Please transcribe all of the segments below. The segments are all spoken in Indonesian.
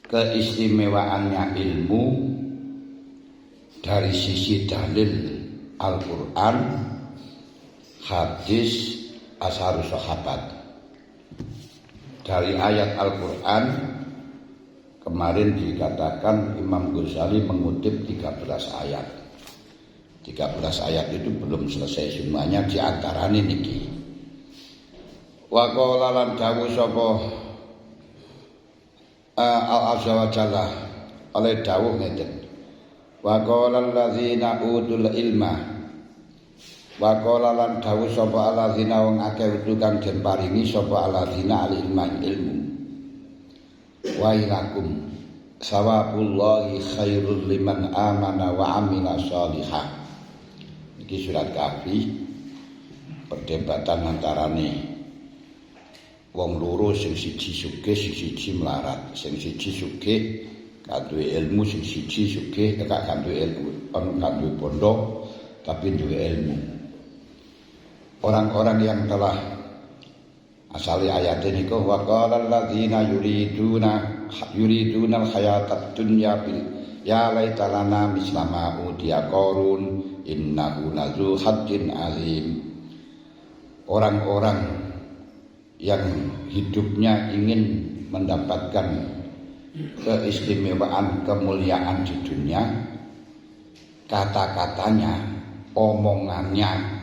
keistimewaannya ilmu dari sisi dalil Al-Quran, hadis, asharus sahabat. Dari ayat Al-Quran kemarin dikatakan Imam Ghazali mengutip 13 ayat. 13 ayat itu belum selesai semuanya, diantaranya niki. Wa qala lan dawuh sapa Al-Azza wa Jalla oleh dawuh ngeten. Wa qala allazina utul ilma, wa qala lan dawuh sapa allazina wong akeh kang den paringi sapa allazina al ilma ilmu. Wa ilakum sawabullahi khairul liman amana wa amila sholihah. Iki surat Kahfi, perdebatan antarane wong loro sing siji sugih sing siji melarat, sing siji sugih kanduwe ilmu, sing siji sugih gak kanduwe ilmu, kanduwe pondok tapi duwe ilmu. Orang-orang yang telah asali ayat ini kok wa qala alladzina yuriduna al-hayatad dunya bil ya laita lana mislama udiya qarun innahu lazu haddin azim. Orang-orang yang hidupnya ingin mendapatkan keistimewaan, kemuliaan di dunia, kata-katanya, omongannya,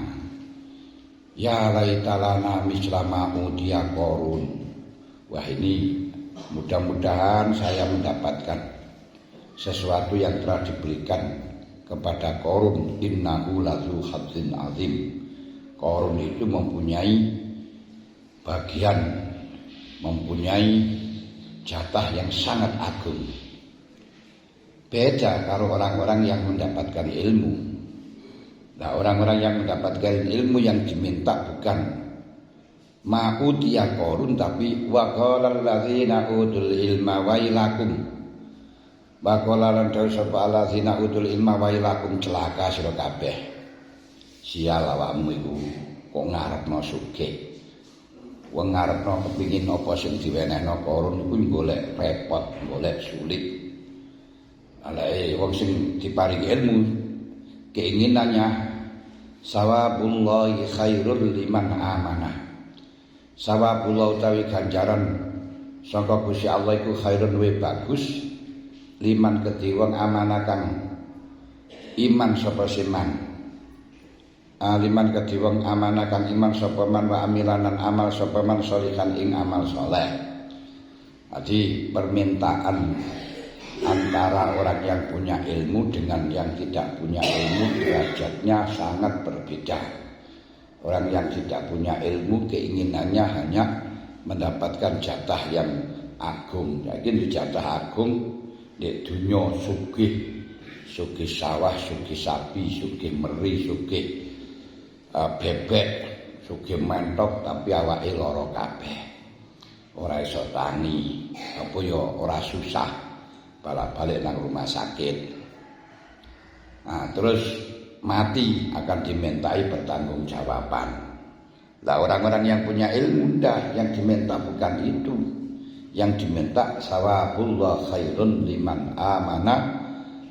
ya laitalana mislama udiya qarun. Wah, ini mudah-mudahan saya mendapatkan sesuatu yang telah diberikan kepada Qarun. Innahu lazu hadzin azim. Qarun itu mempunyai bagian, mempunyai jatah yang sangat agung. Beda kalau orang-orang yang mendapatkan ilmu. Nah, orang-orang yang mendapatkan ilmu yang diminta bukan ma'udiya Qarun, tapi wa qala allazina utul ilma wailakum. Wa qala lan dawuh sapa allazina utul ilma wailakum, celaka sira kabeh. Sial awakmu iku kok ngarepno sugih. Wong ngarepno kepingin apa sing diwenehno Qarun iku golek repot, golek sulit. Alae wong sing diparingi ilmu keinginannya sawabullahi khairul liman amanah. Sawabullah utawi ganjaran saka Gusti Allah iku khairun wa bagus liman kedhi wong amanah kang iman sapa seman. Aliman kedhi wong amanah kang iman sapa man wa amilanan amal sapa man sholihan ing amal saleh. Jadi permintaan antara orang yang punya ilmu dengan yang tidak punya ilmu derajatnya sangat berbeda. Orang yang tidak punya ilmu keinginannya hanya mendapatkan jatah yang agung. Yakin di jatah agung di dunia sugih, sugih sawah, sugih sapi, sugih meri, sugih bebek, sugih mentok tapi awake lara kabeh. Ora iso tani, apa ya ora susah balik nang rumah sakit. Nah, terus mati akan dimintai pertanggungjawaban. Lah orang-orang yang punya ilmu dah yang diminta bukan itu. Yang diminta sawabullah khairun liman amana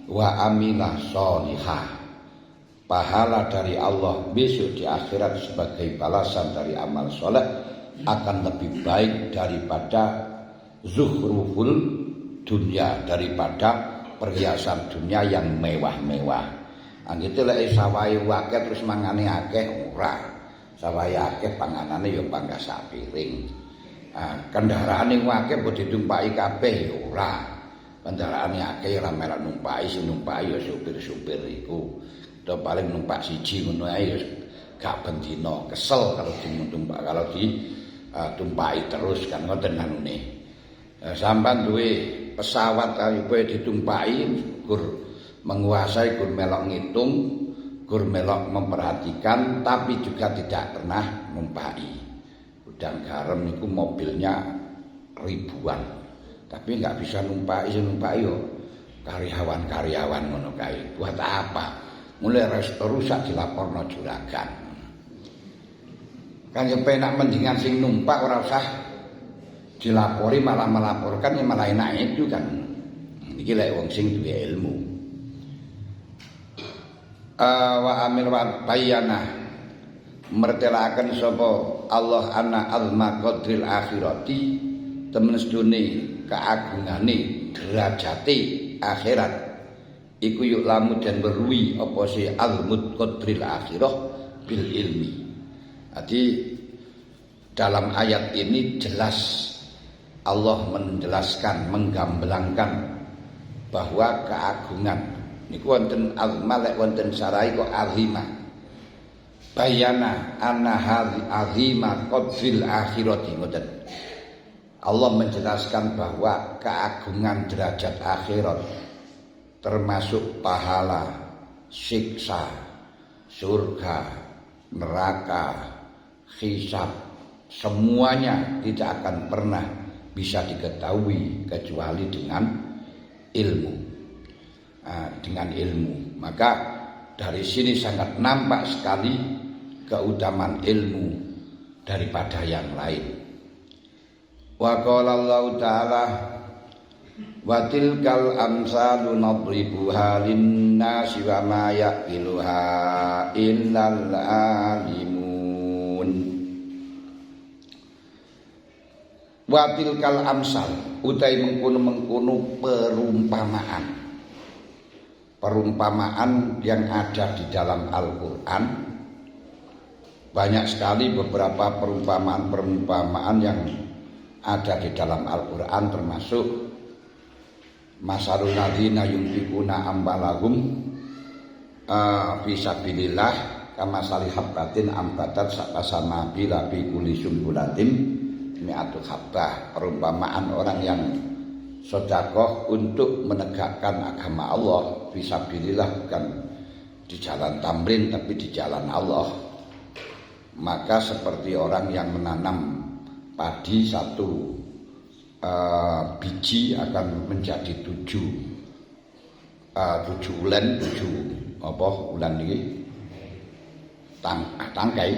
wa amila sholihah. Pahala dari Allah besok di akhirat sebagai balasan dari amal soleh akan lebih baik daripada zuhruful dunia, daripada perhiasan dunia yang mewah-mewah. Anggite lek sawahe akeh terus mangane akeh ora. Sawahe akeh panganane ya pangkas sak piring. Kendaraane akeh mbok ditumpaki kabeh ya ora. Kendaraane akeh ora melok numpaki, sing numpaki ya supir-supir iku. Do paling numpak siji ngono ae ya gak bendina, kesel kalau ditumpak, kalau ditumpaki terus kan ngoten anune. Sampeyan duwe pesawat kali kowe ditumpaki gur menguasai, gur melok ngitung, gur melok memperhatikan, tapi juga tidak pernah numpaki. Udang garam niku mobilnya ribuan, tapi nggak bisa numpaki, yo karyawan-karyawan ngono kae. Buat apa? Mulai rusak dilaporno juragan. Kan yo penak mendingan sing numpak ora usah dilapori malah melaporkan ya malah enak itu kan. Iki lek wong sing duwe ilmu. Wa amil wa bayana mertelaken sapa Allah ana azma qadril akhirati temen sedune keagungane derajate akhirat iku yuk lamu dan berwi apa si almud qadril akhirah bil ilmi. Jadi dalam ayat ini jelas Allah menjelaskan, menggambelangkan bahwa keagungan niku wonten azma lek wonten sarai kok azima. Bayana anna azima qadril akhirati ngoten. Allah menjelaskan bahwa keagungan derajat akhirat termasuk pahala, siksa, surga, neraka, hisab, semuanya tidak akan pernah bisa diketahui kecuali dengan ilmu. Dengan ilmu. Maka dari sini sangat nampak sekali keutamaan ilmu daripada yang lain. Wa qala Allah Ta'ala wa tilkal amsalu nadribuha lin-nasi wa ma yaqiluha illal alimun. Wa tilkal amsal utai mengkono-mengkono perumpamaan yang ada di dalam Al-Qur'an. Banyak sekali beberapa perumpamaan yang ada di dalam Al-Qur'an, termasuk masalul ladzina yunfikuna ambalahum fi sabilillah kama salihabbatin ambatat sakasana bila bi kulli sumbulatin mi'atu habbah. Perumpamaan orang yang sedekah untuk menegakkan agama Allah fi sabilillah, bukan di jalan tamrin tapi di jalan Allah. Maka seperti orang yang menanam padi, satu biji akan menjadi 7 ulen, 7 ulen ini tangkai.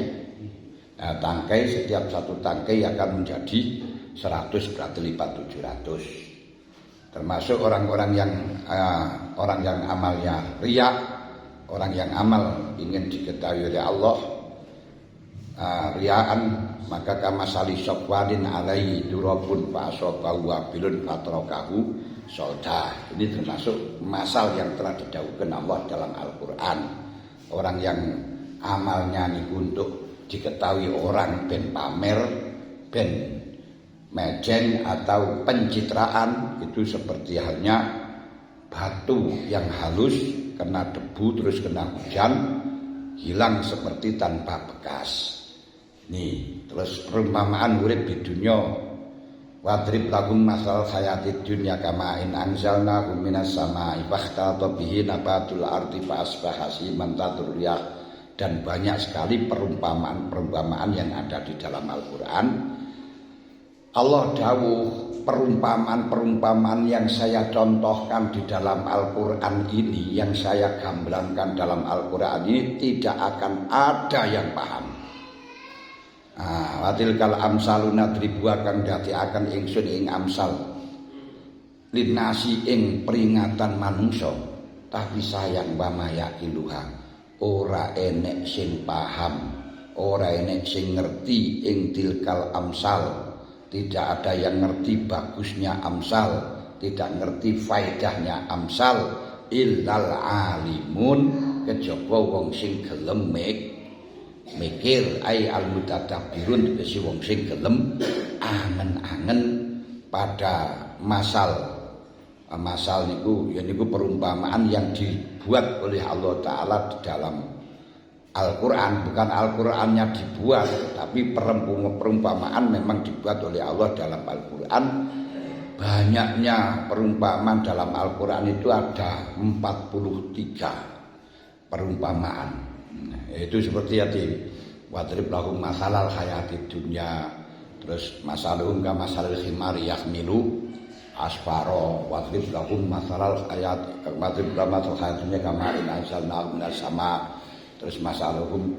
Tangkai, setiap satu tangkai akan menjadi 100, berarti lipat 700. Termasuk orang-orang yang amalnya riya, orang yang amal ingin diketahui oleh Allah, riyaan, maka kama sali sofwadin alaihi durabun fa asabahu wabilun fatrakahu solda. Ini termasuk masal yang telah didhawuhkan Allah dalam Al-Qur'an. Orang yang amalnya niku untuk diketahui orang, ben pamer, ben mejeng atau pencitraan, itu seperti halnya batu yang halus kena debu terus kena hujan hilang seperti tanpa bekas. Nih, terus perumpamaan urip di dunia. Wadrib lahum masal hayatid dunya kama in anzalnahu minas samaa'i fakhtalata bihi nabatul ardi fa asbaha hasiman tadriyah. Dan banyak sekali perumpamaan-perumpamaan yang ada di dalam Al-Qur'an. Allah dawuh, perumpamaan-perumpamaan yang saya contohkan di dalam Al-Qur'an ini, yang saya gambarkan dalam Al-Qur'an ini, tidak akan ada yang paham. Watil kal amsaluna dribu akan dadi akan ingsun ing amsal linasi ing peringatan manungsa, tapi sayang bamaya iluha ora enek sing paham, ora enek sing ngerti ing tilkal amsal. Tidak ada yang ngerti bagusnya amsal, tidak ngerti faedahnya amsal illal alimun, kejaba wong sing gelem mikir ai al mutadabbirun, tegese wong sing gelem angen-angen pada masal niku, ya niku perumpamaan yang dibuat oleh Allah Ta'ala di dalam Al-Qur'an. Bukan Al-Qur'annya dibuat, tapi perumpamaan memang dibuat oleh Allah dalam Al-Qur'an. Banyaknya perumpamaan dalam Al-Qur'an itu ada 43 perumpamaan. Itu seperti tadi wadrib lahum masalal hayatid dunya, terus masaluhum ka masalil khimari yahmilu asfaro, wadrib lahum masalal hayat wadrib lahum masalal hayatid dunya kama in anzalnahu minas sama, terus masaluhum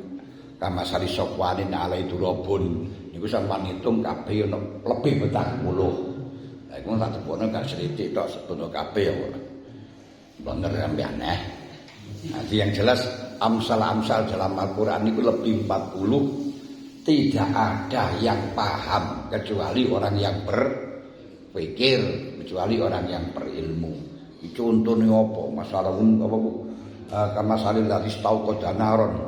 kama sari sopwanin alai durobun niku sampeyan ngitung kabeh ana lebih 40. Lah iku tak tebokno gak sithik tok sebono kabeh ya. Bener sampeyan Nanti yang jelas amsal-amsal dalam Al-Qur'an itu lebih 40. Tidak ada yang paham kecuali orang yang berpikir, kecuali orang yang berilmu. Contohnya apa? Masalah apa Bu? Kamasalil ladzi istauqada naron.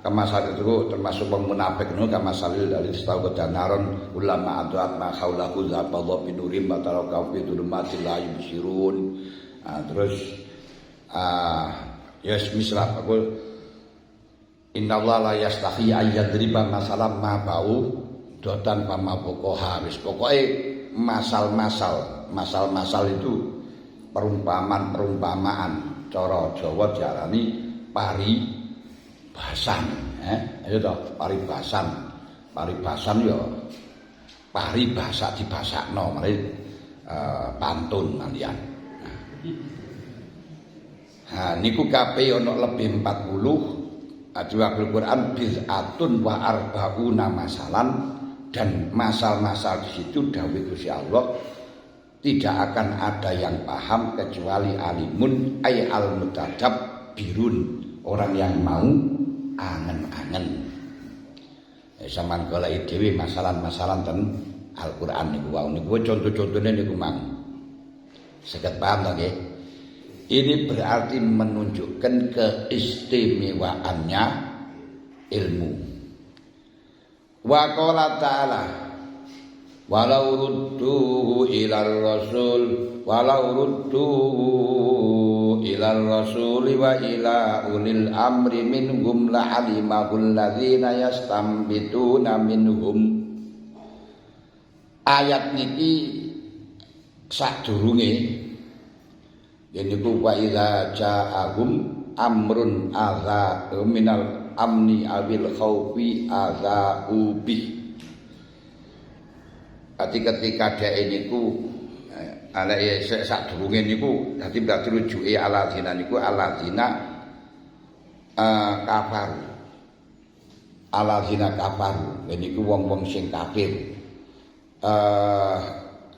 Kamasalil itu termasuk wong munafik no kamasalil ladzi istauqada naron ulama aduat ma khaulahu zaballahu binurim bataraka fi dhulumatil la yubsirun. Terus yes mislah aku innallaha la yastahi ayyadriba masalam ma bau dotan pamabokoha wis pokoke masal-masal itu perumpamaan cara Jawa diarani paribasan ayo to paribasan ya paribasa dibasakno mari pantun malian niku kabeh ana lebih 40 Al Quran bid'atun wa arba'una masalan dan masal-masal di situ dawuh Gusti Allah tidak akan ada yang paham kecuali alimun ay al mutadab birun orang yang mau angen-angen. Sampeyan goleki dhewe masalan-masalan ten Al-Qur'an niku wau niku contoh-contone niku mang. Saged paham to nggih? Ini berarti menunjukkan keistimewaannya ilmu. Wa qala ta'ala walau rudduhu ilar rasul wa ila ulil amri minhum la'alimahul ladzina yastambituna minhum. Ayat niki sadurunge yaitu wa idza ja'ahum amrun adza minal amni awil khaufi adza'u bi. Ketika dhek niku ana sadurunge niku dadi berarti rujuke aladina niku aladina kafaru. Aladina kafaru niku wong-wong sing kafir.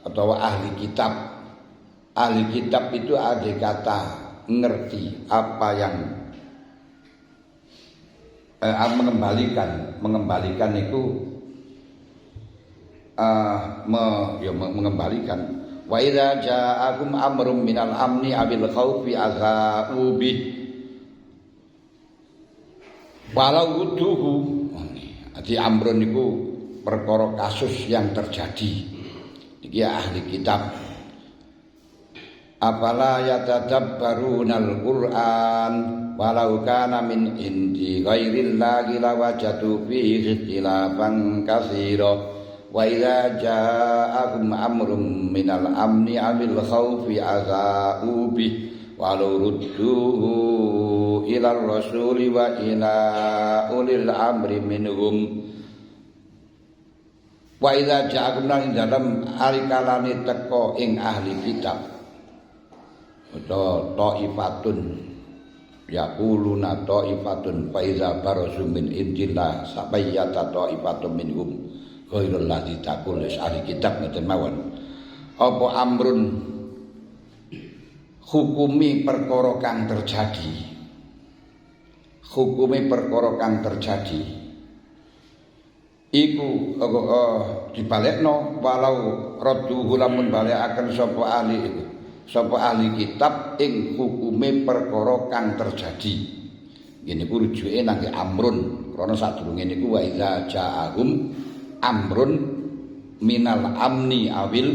Atau ahli kitab. Ahli kitab itu ada kata ngerti apa yang mengembalikan itu mengembalikan wa idza ja'akum amrum minal amni abil khaufi azau bi walau uduhu. Ati amrun niku perkara kasus yang terjadi iki ahli kitab. Afala yatadabbarunal Qur'an walau kana min indi ghairillahi lawajadu fihi ikhtilafan katsira wa idza ja'akum amrum minal amni amil khaufi azau bi walau rudduhu ilar rasuli wa ila ulil amri minhum. Wa idza ja'akum nang dalam alikalane teko ing ahli kitab ta'ifatun yaquluna ta'ifatun fa iza barazu min indillah sabayyata ta'ifatun minhum ghairul ladzi taqul ahli kitab ngoten mawon. Apa amrun hukumi perkara kang terjadi, hukumi perkara kang terjadi iku dibalekno walau radduhu lamun balekaken sapa ahli kitab ing hukume perkara kang terjadi. Ngene ku rujuke nang amrun krana sadurunge niku wa iza ja'ahum amrun minal amni awil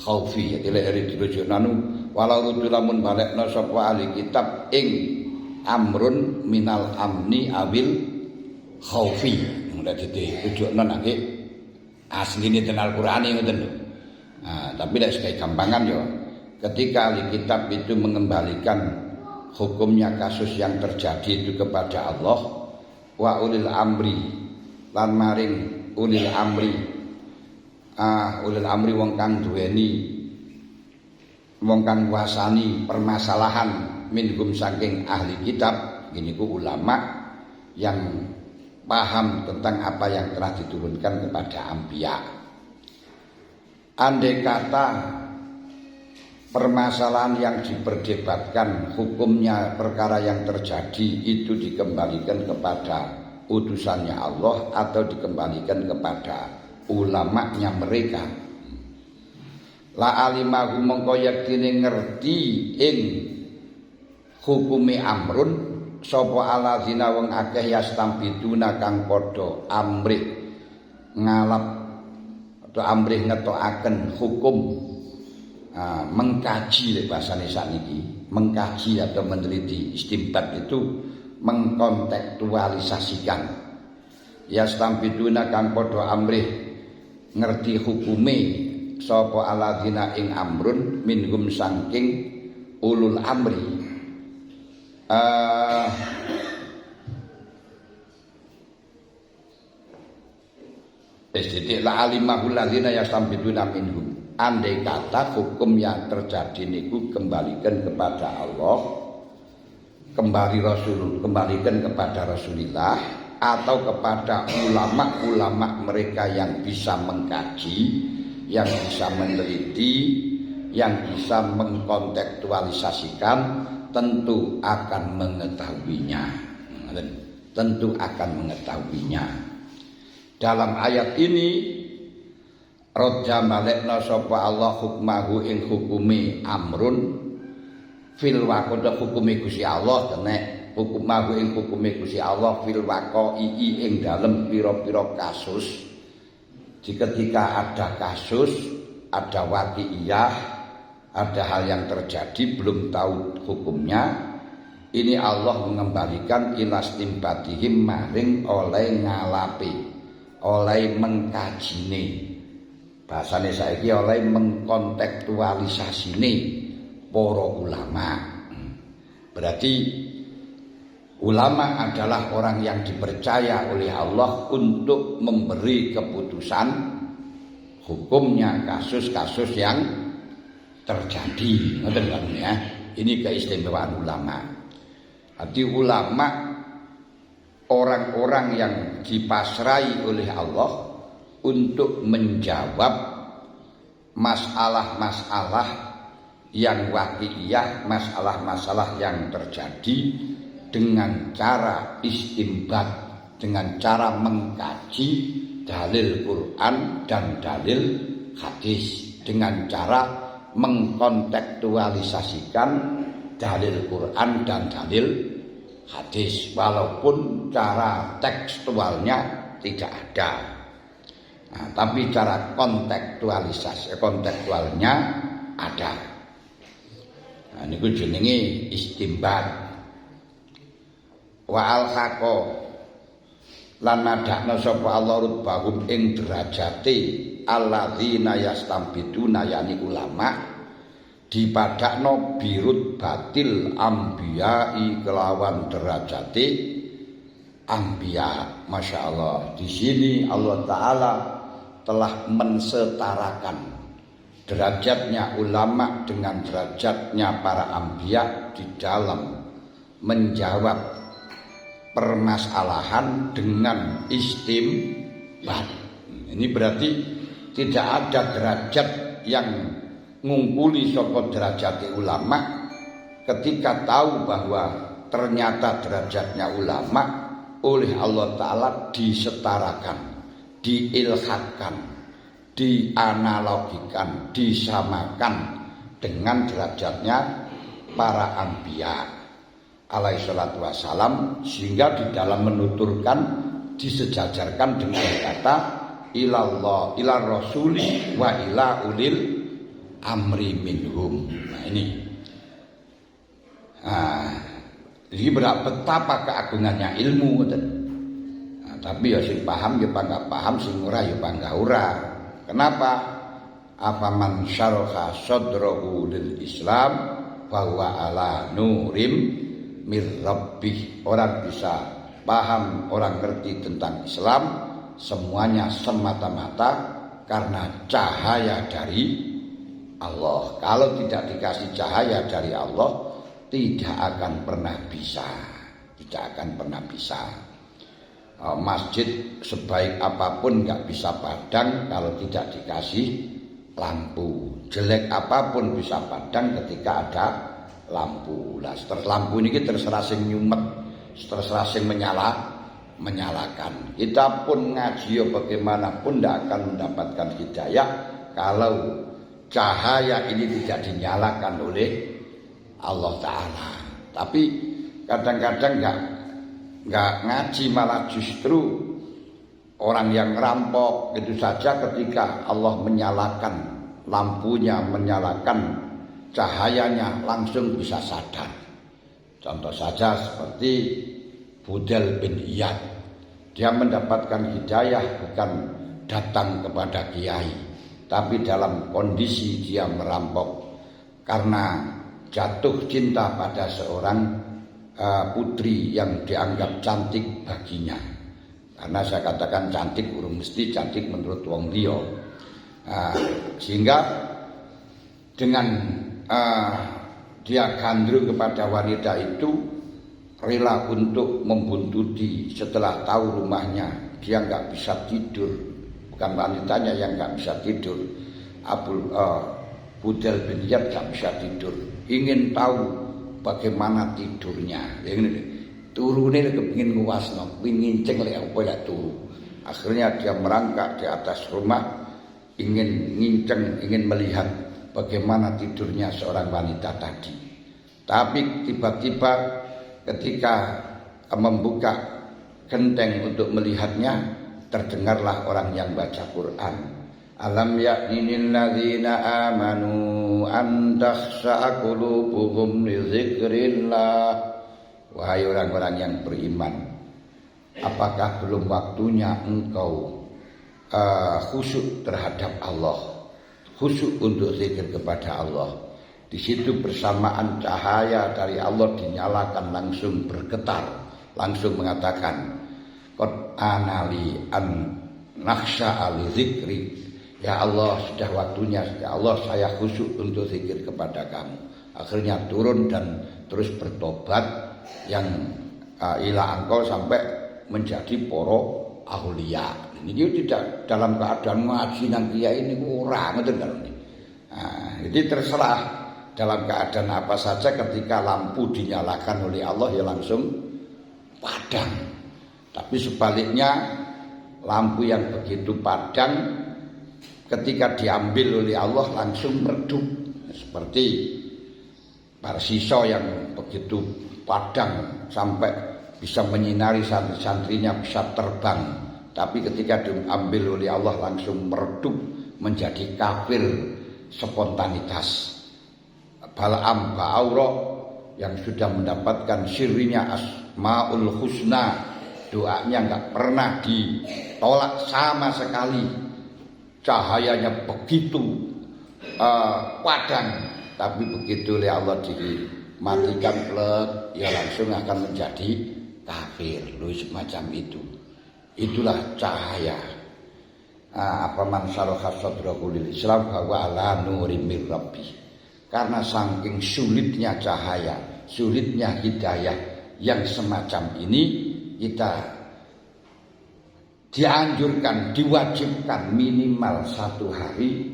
khaufi. Jadi dirujukna nu walau rujuk lamun balekna sapa ahli kitab ing amrun minal amni awil khaufi. Dadi dirujukna nang asline ten Al-Qur'ane ngoten lho. Tapi nek sekali gampangan yo ketika ahli kitab itu mengembalikan hukumnya kasus yang terjadi itu kepada Allah wa ulil amri lan maring ulil amri wong kang duweni wong kang wasani permasalahan minhum saking ahli kitab ini ku ulama yang paham tentang apa yang telah diturunkan kepada anbiya. Andai kata permasalahan yang diperdebatkan hukumnya perkara yang terjadi itu dikembalikan kepada utusannya Allah atau dikembalikan kepada ulamanya mereka, la alimahu mongko yaktine ngerti ing hukumi amrun sapa aladzina wong akeh yastambiduna kang padha amrih ngalap atau amrih ngetokaken hukum, mengkaji bahasane sakniki, mengkaji atau meneliti. Istimbat itu mengkontekstualisasikan. Yastambiduna kang padha amrih ngerti hukume sapa aladzina ing amrun minhum saking ulul amri. Jadi la alimahul ladzina yastambiduna minhum. Andai kata hukum yang terjadi niku kembalikan kepada Allah, kembalikan kepada Rasulullah atau kepada ulama-ulama mereka yang bisa mengkaji, yang bisa meneliti, yang bisa mengkontekstualisasikan, tentu akan mengetahuinya. Tentu akan mengetahuinya. Dalam ayat ini Raja malekna sapa Allah hukmahu ing hukumi amrun fil waqta hukumi Gusti Allah tenek hukmahu ing hukumi Gusti Allah fil waqai ing dalem pira-pira kasus. Ketika ada kasus, ada waqi'iyah, ada hal yang terjadi belum tahu hukumnya, ini Allah mengembalikan ilastimbatihim maring oleh ngalapi, oleh mengkajine, bahasane saiki oleh mengkontekstualisasine para ulama. Berarti ulama adalah orang yang dipercaya oleh Allah untuk memberi keputusan hukumnya kasus-kasus yang terjadi. Ngoten kan ya. Ini keistimewaan ulama. Arti ulama orang-orang yang dipasrai oleh Allah untuk menjawab masalah-masalah yang waqi'iyah, masalah-masalah yang terjadi dengan cara istimbat, dengan cara mengkaji dalil Quran dan dalil hadis, dengan cara mengkontekstualisasikan dalil Quran dan dalil hadis, walaupun cara tekstualnya tidak ada. Nah, tapi cara kontekstualnya ada. Nah, niku jenenge istimbat. Wa al-haqa lan madakna sapa Allah rutbahum ing derajate alladzina yastambiduna yani ulama, dipadakno birut batil ambiyai kelawan derajate ambiya. Masya Allah, di sini Allah Ta'ala telah mensetarakan derajatnya ulama dengan derajatnya para ambiya di dalam menjawab permasalahan dengan istimbat. Ini berarti tidak ada derajat yang ngungkuli saka derajat ulama ketika tahu bahwa ternyata derajatnya ulama oleh Allah Ta'ala disetarakan, diilhadkan, dianalogikan, disamakan dengan derajatnya para anbiya alaihi salatu wassalam, sehingga di dalam menuturkan disejajarkan dengan kata ilallah, ila rasuli wa ila ulil amri minhum. Nah ini, ini betapa keagungannya ilmu. Nah, tapi ya sing paham ya bangga paham, sing ora ya bangga ora. Kenapa? Afaman syaraha sadrahu lil Islam bahwa ala nurim mir rabbih. Orang bisa paham, orang ngerti tentang Islam semuanya semata-mata karena cahaya dari Allah. Kalau tidak dikasih cahaya dari Allah, tidak akan pernah bisa. Tidak akan pernah bisa. masjid sebaik apapun nggak bisa padam kalau tidak dikasih lampu. Jelek apapun bisa padam ketika ada lampu. Lah lampu ini terserah sing nyumet, terserah sing menyalakan. Kita pun ngaji bagaimanapun tidak akan mendapatkan hidayah kalau cahaya ini tidak dinyalakan oleh Allah Ta'ala. Tapi kadang-kadang nggak ngaji, malah justru orang yang ngerampok itu saja ketika Allah menyalakan lampunya, menyalakan cahayanya langsung bisa sadar. Contoh saja seperti Fudail bin Iyad. Dia mendapatkan hidayah bukan datang kepada kiai, tapi dalam kondisi dia merampok karena jatuh cinta pada seorang putri yang dianggap cantik baginya. Karena saya katakan cantik urung mesti cantik menurut wong liya. Sehingga dengan dia gandrung kepada wanita itu, rela untuk membuntuti. Setelah tahu rumahnya, dia nggak bisa tidur. Bukan wanitanya yang nggak bisa tidur, Fudail bin Iyad nggak bisa tidur. Ingin tahu bagaimana tidurnya. Turune kepengin nguwasno, pengin nginceng lek apa lek turu. Akhirnya dia merangkak di atas rumah, ingin nginceng, ingin melihat bagaimana tidurnya seorang wanita tadi. Tapi tiba-tiba ketika membuka genteng untuk melihatnya, terdengarlah orang yang baca Quran. Alam ya'ninil ladzina amanu an takhsha'a qulubuhum li dzikrillah. Wahai orang-orang yang beriman, apakah belum waktunya engkau khusyuk terhadap Allah, khusyuk untuk zikir kepada Allah? Di situ bersamaan cahaya dari Allah dinyalakan, langsung bergetar, langsung mengatakan, qad anali an nakhsha'a li dzikri. Ya Allah, sudah waktunya, ya Allah, saya khusyuk untuk zikir kepada kamu. Akhirnya turun dan terus bertobat yang ila engkau sampai menjadi poro aulia. Ini tidak dalam keadaan ngaji nang kiai ini kurang ngoten kan. Jadi terserah dalam keadaan apa saja, ketika lampu dinyalakan oleh Allah ya langsung padam. Tapi sebaliknya lampu yang begitu padam ketika diambil oleh Allah langsung meredup, seperti Parsiso yang begitu padam sampai bisa menyinari santri-santrinya, bisa terbang. Tapi ketika diambil oleh Allah langsung meredup menjadi kafir spontanitas. Bal'am Ba'aura yang sudah mendapatkan sirinya Asmaul Husna, doanya enggak pernah ditolak sama sekali. Cahayanya begitu padam, tapi begitu oleh Allah dimatikan plek, ya langsung akan menjadi kafir. Loh, semacam itu. Itulah cahaya. Apa man syaraha sadrahu lil Islam bahwa ala nurim mir rabbi. Karena saking sulitnya cahaya, sulitnya hidayah yang semacam ini, kita dianjurkan, diwajibkan minimal 1 hari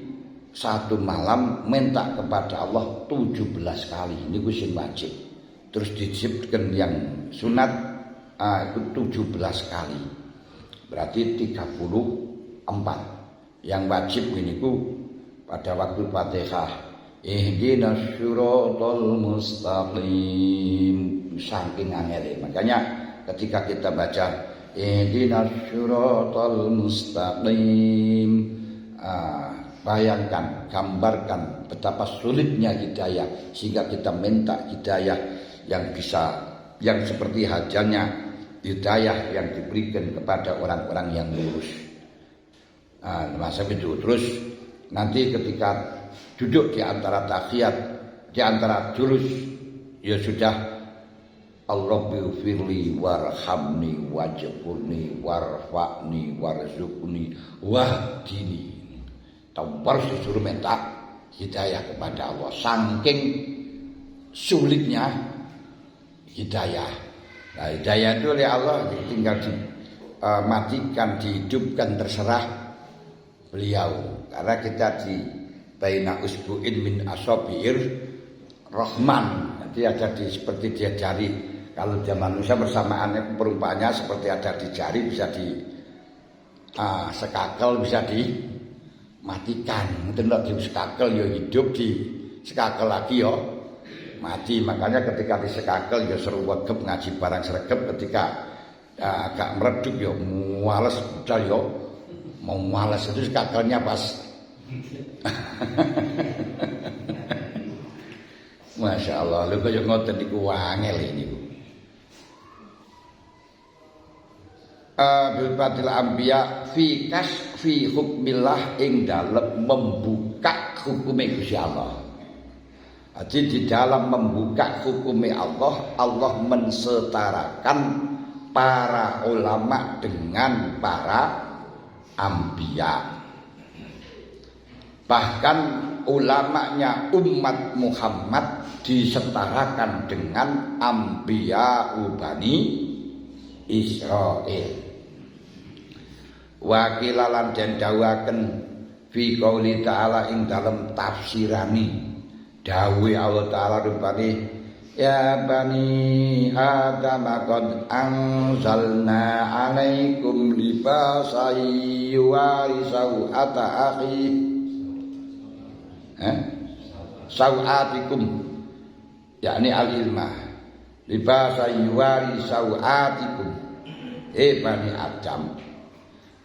1 malam minta kepada Allah 17 kali. Ini sing wajib. Terus disebutkan yang sunat itu 17 kali. Berarti 34. Yang wajib ini pada waktu Fatihah, ihdinas siratal mustaqim, saking angel. Makanya ketika kita baca ihdinas siratal mustaqim, bayangkan, gambarkan betapa sulitnya hidayah, sehingga kita minta hidayah yang seperti halnya hidayah yang diberikan kepada orang-orang yang lurus. Masa itu terus nanti ketika duduk di antara tahiyat, di antara julus, ya sudah, Rabbi firli warhamni wajburni warfa'ni warzuqni wahdini. Tawar disuruh minta hidayah kepada Allah. Saking sulitnya hidayah. Nah, hidayah itu oleh Allah tinggal matikan, dihidupkan, terserah beliau. Karena kita di baina usbu'in min asabi'ir Rahman. Jadi ada di seperti dia jari. Kalau dia manusia bersamaannya perumpamannya seperti ada di jari, bisa di sekakel, bisa dimatikan. Mungkin kalau di sekakel ya hidup, di sekakel lagi ya mati. Makanya ketika di sekakel ya seru wegep ngaji barang sregep, ketika agak meredup ya muales budal ya mau muales, itu sekakelnya pas. Masya Allah, lu kaya ngoten niku wangel niku. Bil batil anbiya fi kasfi hukmillah, ing dalem membuka hukume Gusti Allah. Jadi di dalam membuka hukume Allah, Allah mensetarakan para ulama dengan para anbiya. Bahkan ulamanya umat Muhammad disetarakan dengan anbiya Bani Israil. Wakilalan den dawaken fi qouli ta'ala ing dalem tafsirani dawuh Allah Ta'ala rupane ya bani Adam qad anzalna 'alaikum libasan yuwari sawata akhi sawatikum, yakni al-ilmah, libasan yuwari sawatikum. Bani Adam,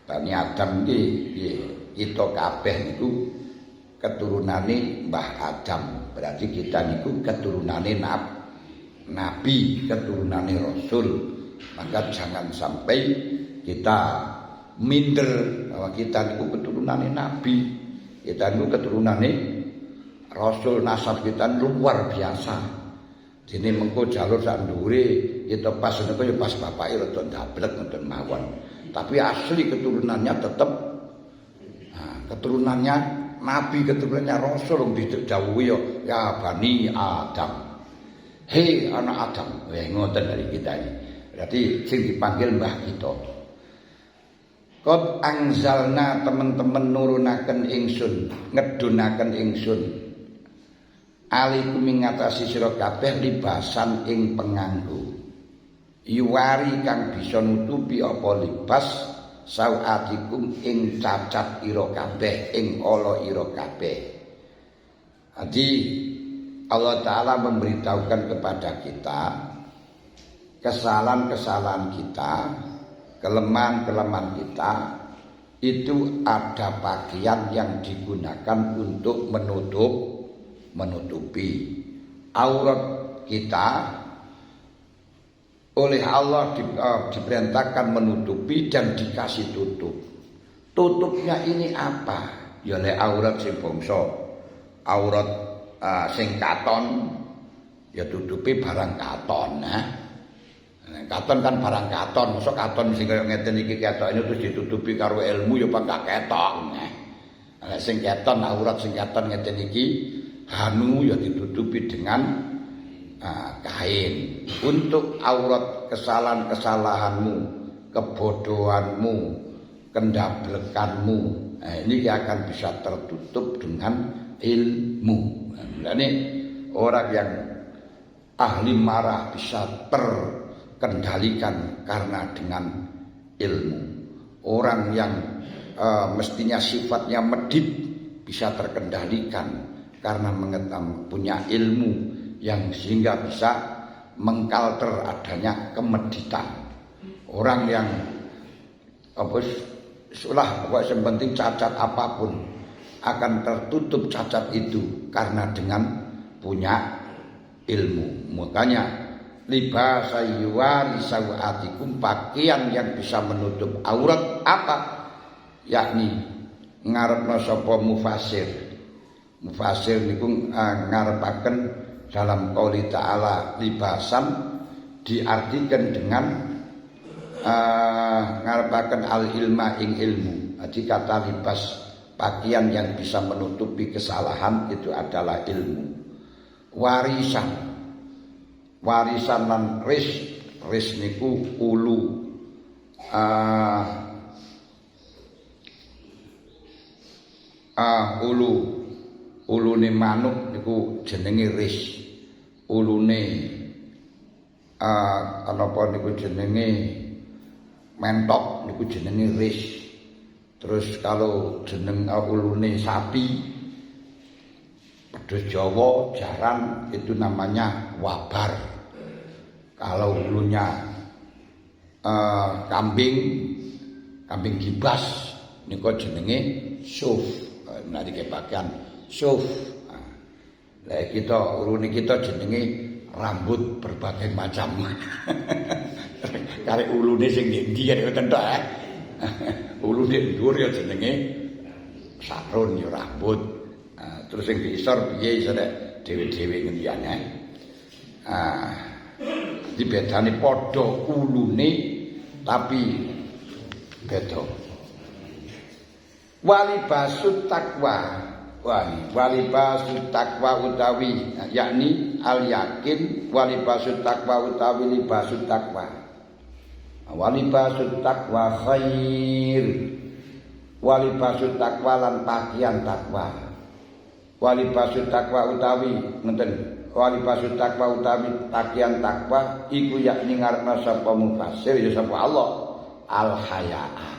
Bani Adam iki kita kabeh niku keturunane Mbah Adam. Berarti kita niku keturunane nabi, keturunane rasul. Maka jangan sampai kita minder bahwa kita niku keturunane nabi, kita niku keturunane rasul. Nasab kita luar biasa. Dene mengko jalur sak ndure kita pas niku ya pas bapake rada ndablek ngoten mawon. Tapi asli keturunannya tetap keturunannya nabi, keturunannya rasul. Didhawuhi ya Bani Adam, hei anak Adam. Ngoten dari kita ini. Berarti sing dipanggil mbah kita. Qad anzalna, teman-teman nurunaken ingsun, ngedunaken ingsun, alaikum ngatasi sira kabeh libasan ing penganggo. Yuwari kang bisa nutupi apa libas sawatikum ing cacat ira kabeh, ing ala ira kabeh. Jadi Allah Ta'ala memberitahukan kepada kita kesalahan-kesalahan kita, kelemahan-kelemahan kita, itu ada pakaian yang digunakan untuk menutupi aurat kita. Oleh Allah diperintahkan menutupi dan dikasih tutup. Tutupnya ini apa? Ya le aurat sing bangsa, aurat sing katon, ya tutupi barang katon. Katon kan barang katon, mosok katon sing kaya ngeten iki ketok ini terus ditutupi karo ilmu ya bangka ketok. Sing keton, aurat sing keton ngeten iki hanu ya ditutupi dengan kain. Untuk aurat kesalahan-kesalahanmu, kebodohanmu, kendablekanmu, ini akan bisa tertutup dengan ilmu. Ini orang yang ahli marah bisa terkendalikan karena dengan ilmu. Orang yang mestinya sifatnya medit bisa terkendalikan karena punya ilmu yang sehingga bisa mengkalter adanya kemeditan. Orang yang yang penting cacat apapun akan tertutup cacat itu karena dengan punya ilmu. Makanya libasa yuwari sawatikum, pakaian yang bisa menutup aurat apa? Yakni ngarepna sapa mufasir. Mufasir niku ngarepaken dalam qouli ta'ala libasan diartikan dengan ngarepaken al ilma ing ilmu. Jadi kata libas, pakaian yang bisa menutupi kesalahan, itu adalah ilmu. Warisan lan ris niku ulu ulune manuk niku jenenge ris. Ulune apa niku jenenge mentok niku jenenge ris. Terus kalau jeneng ulune sapi pedus Jawa jaran itu namanya wabar. Kalau ulunya kambing gibas niku jenenge suf. Menawi kebagian suf. Lah kita ulune kita jenenge rambut berbagai macam. Karek ulune sing ndi ya ngoten tok ulune dhuwur ya jenenge sarun ya rambut. Terus sing diisor piye iso nek dhewe-dhewe ngendiyane. Dibedane padha ulune tapi beda. Walibasut takwa. Walibasut takwa utawi yakni al yakin walibasut takwa utawi libasut takwa. Walibasut takwa khair. Walibasut takwa lan pakaian takwa. Walibasut takwa utawi ngeten. Walibasut takwa utawi pakaian takwa iku yakni ngarepna sapa mufasir ya sapa Allah al hayaa.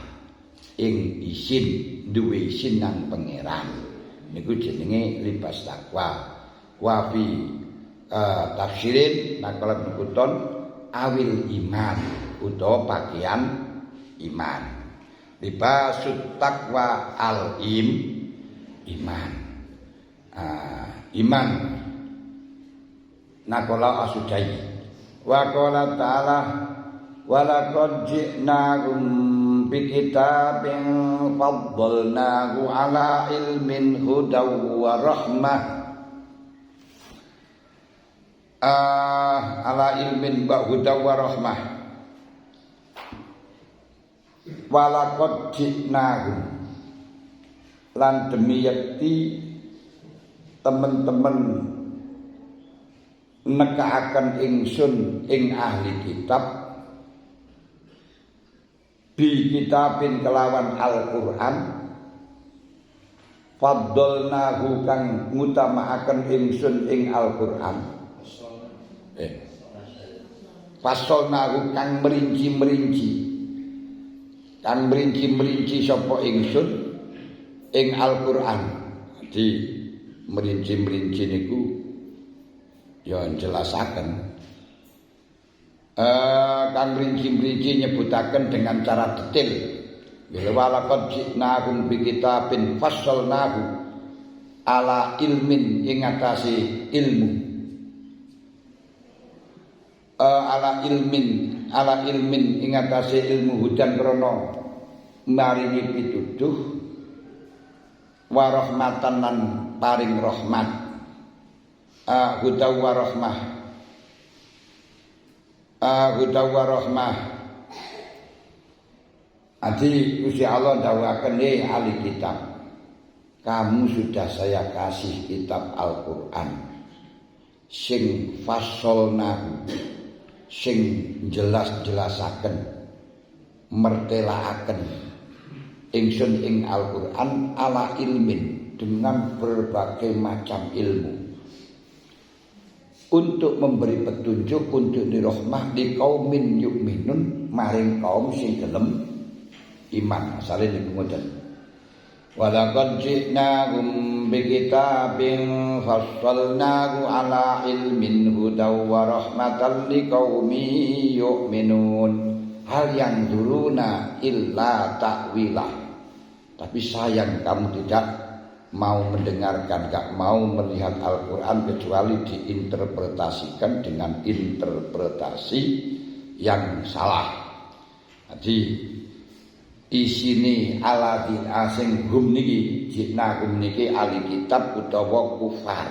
Ing isin duwe isin nang pangeran niku jenenge libas takwa. Wa fi tafsirin nakala nukuton awil iman utawa pakaian iman. Libasut takwa al iman. Iman nakala asudai. Wa qala ta'ala walaqad ji'nahum bikitabin faddalnahu ala ilmin hudaw wa rahmah ala ilmin hudaw wa rahmah walaqad ji'nahum lan demi yakti temen-temen nekaaken ingsun ing ahli kitab bi kitabin kelawan Al-Qur'an faddalnahu kang ngutamakaken ingsun ing Al-Qur'an fasolnahu kang merinci sapa ingsun ing Al-Qur'an. Jadi merinci niku ya jelasaken kang rinci-rinci nyebutaken dengan cara detail. Bila walaqad ji'nahum bi kitabin fassalnahu ala ilmin ing atase ilmu. Ala ilmin ing atase ilmu hudan krana maringi pituduh wa rahmatan lan paring rahmat. Hudaw wa rahmah. Hudaw wa rahmah. Adi Gusti Allah dawuhaken ahli kitab, kamu sudah saya kasih kitab Al-Qur'an sing fasolnahu, sing jelas-jelasaken, mertelaaken ingsun ing Al-Qur'an ala ilmin, dengan berbagai macam ilmu, untuk memberi petunjuk, untuk dirahmah di kaumin yu'minun, maring kaum sing gelem iman. Asale niku ngoten. Walaqad ji'nahum bi kitabin fassalnahu ala ilmin hudaw wa rahmatan liqaumin yu'minun. Hal yang duruna illa ta'wilah. Tapi sayang kamu tidak mau mendengarkan, gak mau melihat Al-Quran kecuali diinterpretasikan dengan interpretasi yang salah. Jadi isini aladin asing hum niki jinnakum niki ahli kitab utawa kufar.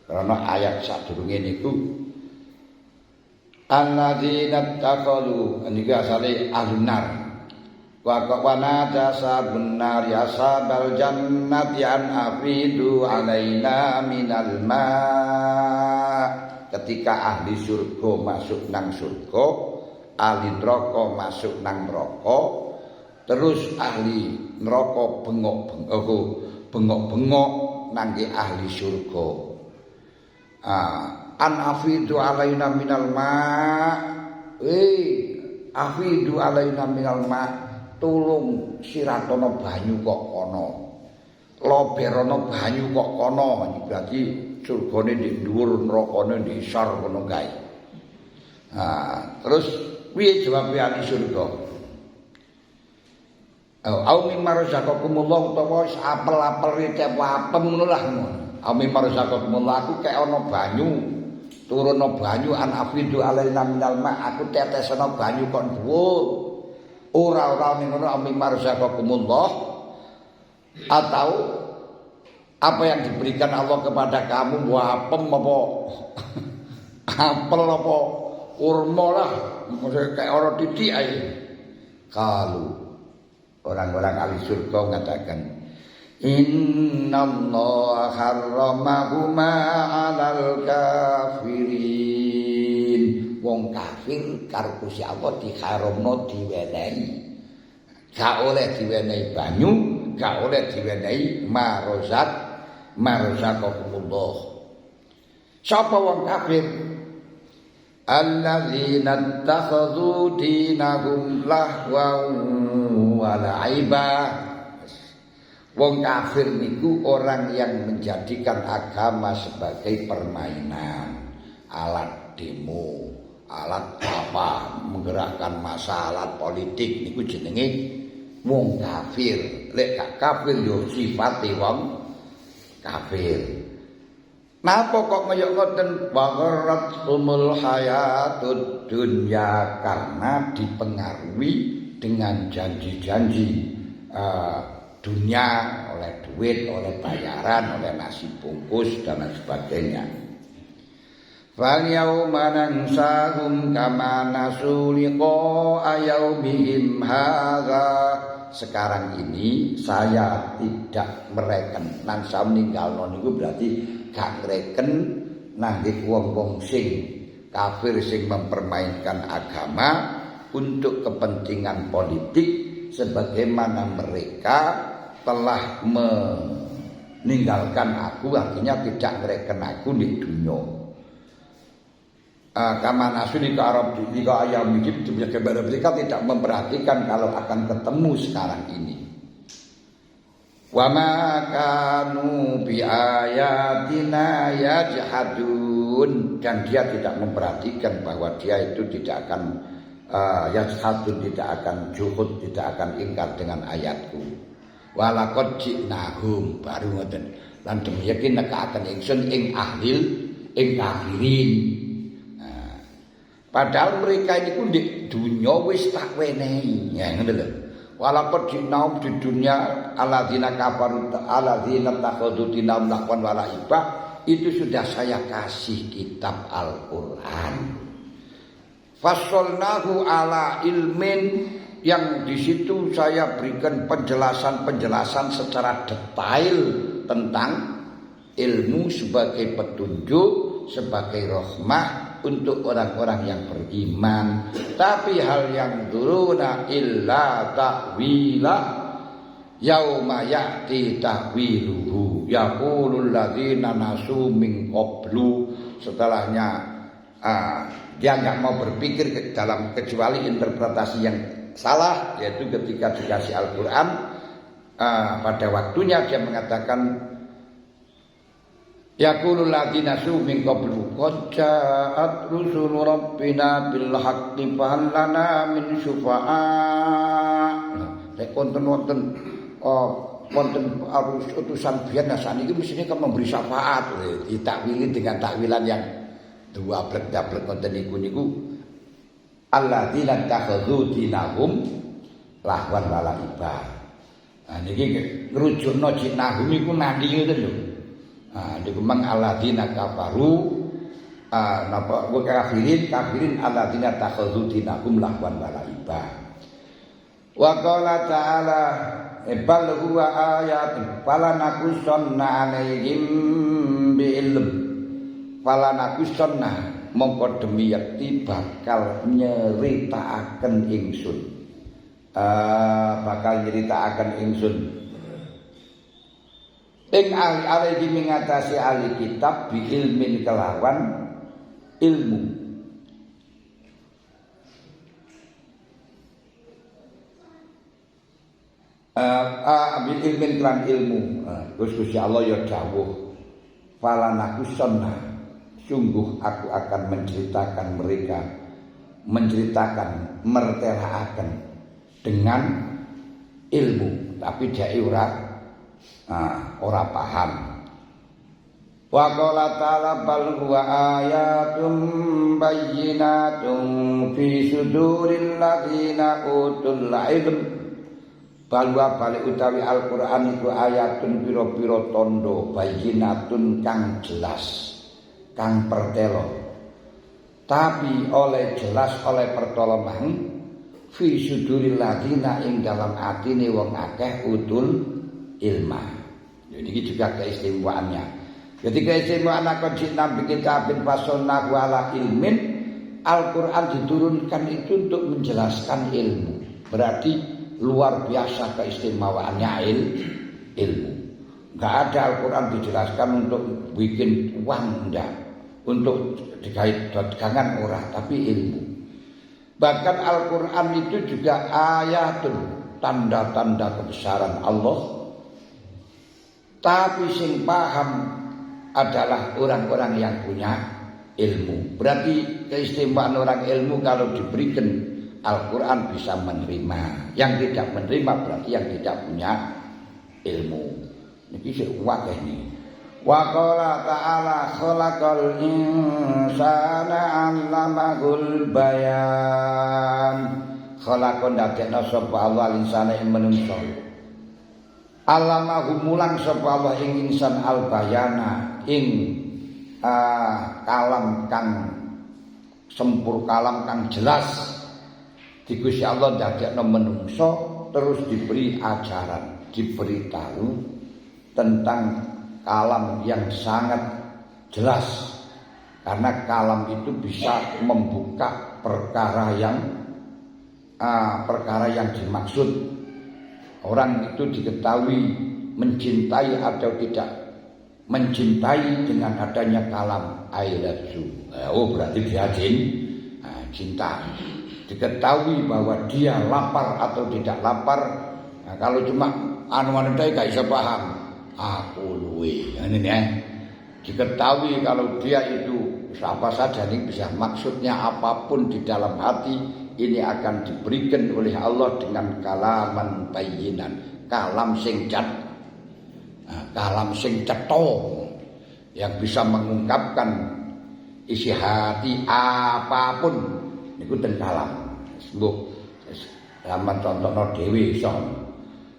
Karena ayat sadurunge niku alladzina taqalu niki asale ahlunar. Wa qawana sabun nar ya sabal jannati an afidu alaina minal ma. Ketika ahli surga masuk nang surga, ahli neraka masuk nang neraka, terus ahli neraka bengok-bengok nangge ahli surga. An afidu alaina minal ma, afidu alaina minal ma, tulung siratono banyu kok kono, loberono banyu kok kono. Berarti surgane di dhuwur, nerakane di isor ngono kae. Terus piye jawab ahli surga? Au mimma razaqakumullah, utawa wis apel-apel cep apem ngono lah ngono. Au mimma razaqakumullah, aku kek ana banyu, turunno banyu an afidu alaina minal ma, aku tetesno banyu kon dhuwur. Ora ning ngono au mimma razaqakumullah, atau apa yang diberikan Allah kepada kamu, buah apem apa apel apa kurma lah, maksudnya kayak orang titik aja. Kalau orang-orang ahli surga mengatakan, innallaha harramahuma 'alal kafirin. Wong kafir karo Gusti Allah diharamno diwenehi. Gak oleh diwenehi banyu, gak oleh diwenehi marzaqakumullah. Sapa wong kafir? Alladzina takhadhu dinahum lahwan wa la'iba. Wong kafir niku orang yang menjadikan agama sebagai permainan, alat demo, alat apa, menggerakkan massa, alat politik niku jenenge wong kafir. Lek gak kafir yo sifate wong kafir. Napa kok kaya ngoten? Bagharat umul hayatud dunya, karena dipengaruhi dengan janji-janji dunia, oleh duit, oleh bayaran, oleh nasi bungkus dan lain sebagainya. Fal yauma nansahum kama nasu liqa yaumihim hadza. Sekarang ini saya tidak mereken, nang saya meninggalno niku berarti gak ngreken nangge wong-wong sing kafir sing mempermainkan agama untuk kepentingan politik, sebagaimana mereka telah meninggalkan aku, artinya tidak ngreken aku di dunia. Kama nasuni ke Arab di ayam ini, mereka tidak memperhatikan kalau akan ketemu sekarang ini. Wa ma kanu bi ayatina yajhadun, dan dia tidak memperhatikan bahwa dia itu tidak akan yajhadun, tidak akan juhud, tidak akan ingkar dengan ayatku. Walaqad ji'nahum, baru ngoten, lan demikian nekaaken ingsun ing ahlil ing kafirin. Padahal mereka ini pun di dunia wis tak wenehi, ya ngono lho. Walaupun di naum di dunia alladzina kafaru alladzina takhadhu dinahum lahwan wa la'iba, itu sudah saya kasih kitab Al-Qur'an. Fasolnahu ala ilmin, yang di situ saya berikan penjelasan-penjelasan secara detail tentang ilmu sebagai petunjuk, sebagai rahmah untuk orang-orang yang beriman. Tapi hal yang duruna illa ta'wila yauma ya'ti ta'wiluhu yaqulul ladzina nasu min qablu. Setelahnya dia enggak mau berpikir dalam kecuali interpretasi yang salah, yaitu ketika dikasih Al-Qur'an pada waktunya dia mengatakan yaqulul ladzina nasu min qablu qad ja'at rusulu rabbina bil haqqi fa hal lana min syufa'a. Nek wonten arus utusan biyen saniki mestine kan memberi syafaat, ditakwili dengan takwilan yang dua blek-blek wonten niku alladzina takhadhu dinahum lahwan wa la'iba. Niki ngrujukno jinahum iku nandi ngoten lho. Dikumang alladzina kafaru napa kafirin alladzina takhadhu dinahum lahwan wa la'iba. Wa qala ta'ala bal huwa ayat falanakusanna alaihim bi ilm. Falanakusanna mongko demi yakti bakal nyeritakaken ingsun. Bakal nyeritakaken ingsun ing ahli mengatasi ahli kitab bi ilmin kelawan ilmu. Bil ilmin kelan ilmu. Gusti Allah ya dawuh falanakusonna, sungguh aku akan menceritakan mertelaaken dengan ilmu, tapi dia ora paham. Wa qala ta'ala bal huwa ayatun bayyinatun fi suduril ladzina utul ilm. Balwa balik utawi Al-Qur'an iku ayatun pira-pira tondo bayyinatun kang jelas, kang pertelo. Tapi oleh jelas oleh pertolongan fi suduril ladzina ing dalam atine wong akeh utul ilma. Jadi ini juga keistimewaannya. Jadi keistimewaan akan nabi kitabin fasolnahu ala ilmin. Al-Quran diturunkan itu untuk menjelaskan ilmu. Berarti luar biasa keistimewaannya ilmu. Enggak ada Al-Quran dijelaskan untuk bikin uang, enggak, untuk digait dagangan orang, tapi ilmu. Bahkan Al-Quran itu juga ayatun, tanda-tanda kebesaran Allah. Tapi sing paham adalah orang-orang yang punya ilmu. Berarti keistimewaan orang ilmu kalau diberikan Al-Quran bisa menerima. Yang tidak menerima berarti yang tidak punya ilmu. Ini wakil ini. Wa qala ta'ala khalaqal insana 'allamahul bayan. Khalaqon dadekna sapa Allah insana ing manungsa. Alamahu mulang sapa Allah ing insan al-bayana ing kalam kang sempur, kalam kang jelas. Di Gusti Allah dadekno menungso terus diberi ajaran, diberitahu tentang kalam yang sangat jelas. Karena kalam itu bisa membuka perkara yang dimaksud. Orang itu diketahui mencintai atau tidak mencintai dengan adanya kalam I love you. Berarti dia cinta. Diketahui bahwa dia lapar atau tidak lapar. Nah, kalau cuma anu-anu gak bisa paham. Aku luwe. Ini ya. Diketahui kalau dia itu siapa saja ini bisa maksudnya apapun di dalam hati. Ini akan diberikan oleh Allah dengan kalaman bayyinan, kalam sing cetha yang bisa mengungkapkan isi hati apapun niku ten kalam. Sembuh zaman contohno dhewe iso.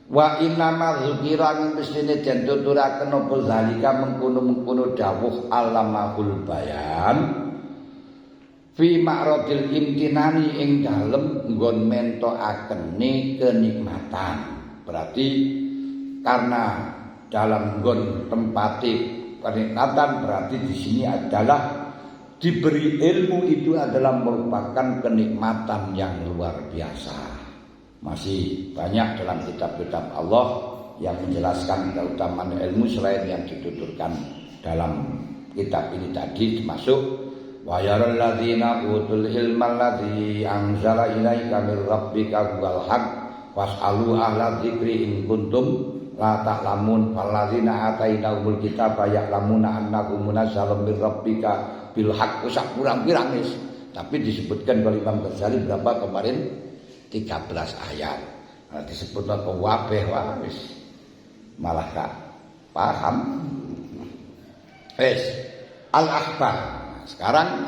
Wa inna ma dzikra ing mestine den tuturaken apa zalika mengkono-mengkono dawuh alamahul bayan. Fi ma'radil imtinani ing dalem nggon mentokakene kenikmatan. Berarti karena dalam nggon tempati kenikmatan berarti di sini adalah diberi ilmu itu adalah merupakan kenikmatan yang luar biasa. Masih banyak dalam kitab-kitab Allah yang menjelaskan keutamaan ilmu selain yang dituturkan dalam kitab ini tadi, termasuk wa yaral ladzina utul ilma alladzi anzala ilaika mir rabbika huwal haq was'alu ahla dzikri in kuntum la ta'lamun falladzina atainahumul kitaba ya'lamuna annahu munazzalun mir rabbika bil haq. Sak kurang-kurang wis, tapi disebutkan oleh Imam Ghazali berapa kemarin 13 ayat. Nah, disebutna kabeh wis malah gak paham. Wis al-akhbar. Sekarang